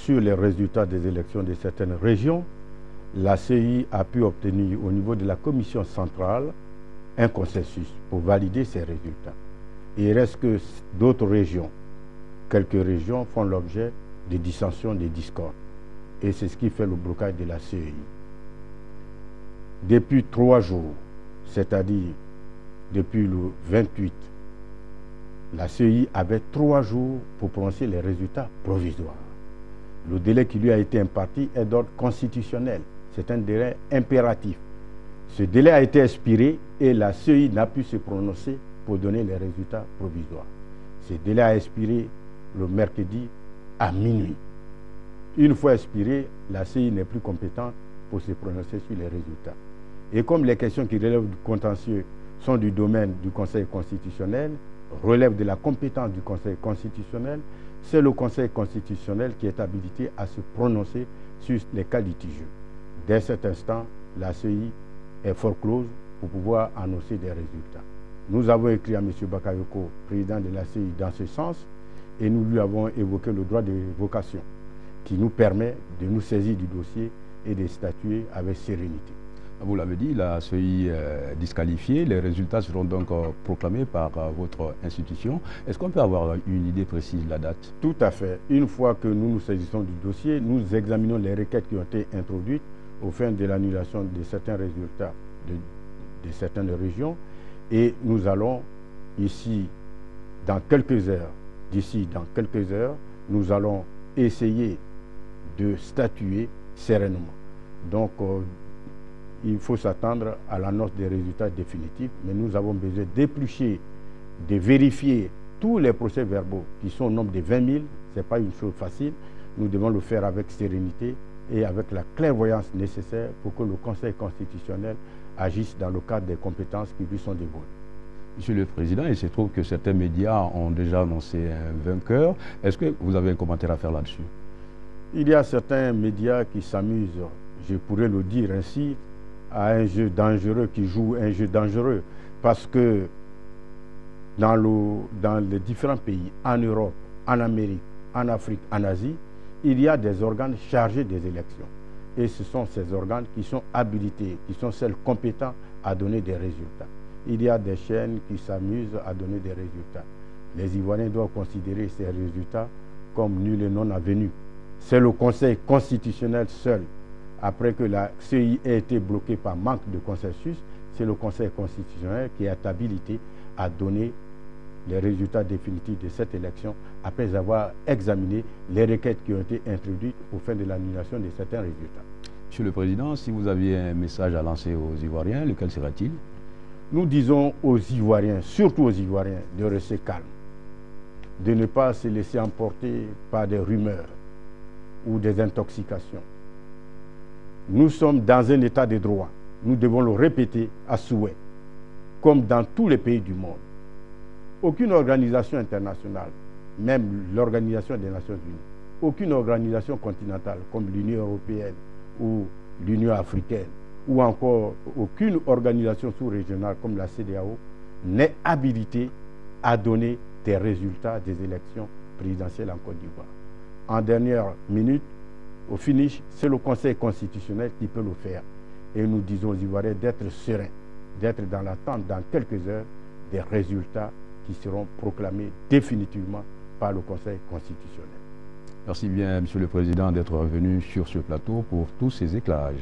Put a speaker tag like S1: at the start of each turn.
S1: sur les résultats des élections de certaines régions, la CEI a pu obtenir au niveau de la commission centrale un consensus pour valider ces résultats. Et il reste que d'autres régions, quelques régions font l'objet de dissensions, de discordes. Et c'est ce qui fait le blocage de la CEI. Depuis 3 jours, c'est-à-dire depuis le 28, la CEI avait 3 jours pour prononcer les résultats provisoires. Le délai qui lui a été imparti est d'ordre constitutionnel. C'est un délai impératif. Ce délai a été expiré et la CEI n'a pu se prononcer pour donner les résultats provisoires. Ce délai a expiré le mercredi à minuit. Une fois expiré, la CEI n'est plus compétente pour se prononcer sur les résultats. Et comme les questions qui relèvent du contentieux sont du domaine du Conseil constitutionnel, relèvent de la compétence du Conseil constitutionnel, c'est le Conseil constitutionnel qui est habilité à se prononcer sur les cas litigieux. Dès cet instant, la CEI est forclose pour pouvoir annoncer des résultats. Nous avons écrit à M. Bakayoko, président de la CEI, dans ce sens, et nous lui avons évoqué le droit de révocation qui nous permet de nous saisir du dossier et de statuer avec sérénité.
S2: Vous l'avez dit, la CEI disqualifiée, les résultats seront donc proclamés par votre institution. Est-ce qu'on peut avoir une idée précise de la date?
S1: Tout à fait. Une fois que nous nous saisissons du dossier, nous examinons les requêtes qui ont été introduites au fin de l'annulation de certains résultats de certaines régions et nous allons ici, dans quelques heures, nous allons essayer de statuer sereinement. Donc, il faut s'attendre à l'annonce des résultats définitifs, mais nous avons besoin d'éplucher, de vérifier tous les procès-verbaux qui sont au nombre de 20 000. Ce n'est pas une chose facile. Nous devons le faire avec sérénité et avec la clairvoyance nécessaire pour que le Conseil constitutionnel agisse dans le cadre des compétences qui lui sont dévolues.
S2: Monsieur le Président, il se trouve que certains médias ont déjà annoncé un vainqueur. Est-ce que vous avez un commentaire à faire là-dessus?
S1: Il y a certains médias qui s'amusent, je pourrais le dire ainsi, à un jeu dangereux, qui joue un jeu dangereux, parce que dans les différents pays, en Europe, en Amérique, en Afrique, en Asie, il y a des organes chargés des élections. Et ce sont ces organes qui sont habilités, qui sont celles compétentes à donner des résultats. Il y a des chaînes qui s'amusent à donner des résultats. Les Ivoiriens doivent considérer ces résultats comme nuls et non avenus. C'est le Conseil constitutionnel seul. Après que la CEI ait été bloquée par manque de consensus, c'est le Conseil constitutionnel qui est habilité à donner les résultats définitifs de cette élection après avoir examiné les requêtes qui ont été introduites au fin de l'annulation de certains résultats.
S2: Monsieur le Président, si vous aviez un message à lancer aux Ivoiriens, lequel sera-t-il?
S1: Nous disons aux Ivoiriens, surtout aux Ivoiriens, de rester calmes, de ne pas se laisser emporter par des rumeurs ou des intoxications. Nous sommes dans un état de droit. Nous devons le répéter à souhait, comme dans tous les pays du monde. Aucune organisation internationale, même l'Organisation des Nations Unies, aucune organisation continentale comme l'Union européenne ou l'Union africaine, ou encore aucune organisation sous-régionale comme la CEDEAO n'est habilitée à donner des résultats des élections présidentielles en Côte d'Ivoire. En dernière minute, au finish, c'est le Conseil constitutionnel qui peut le faire. Et nous disons aux Ivoiriens d'être sereins, d'être dans l'attente dans quelques heures des résultats qui seront proclamés définitivement par le Conseil constitutionnel.
S2: Merci bien, Monsieur le Président, d'être venu sur ce plateau pour tous ces éclairages.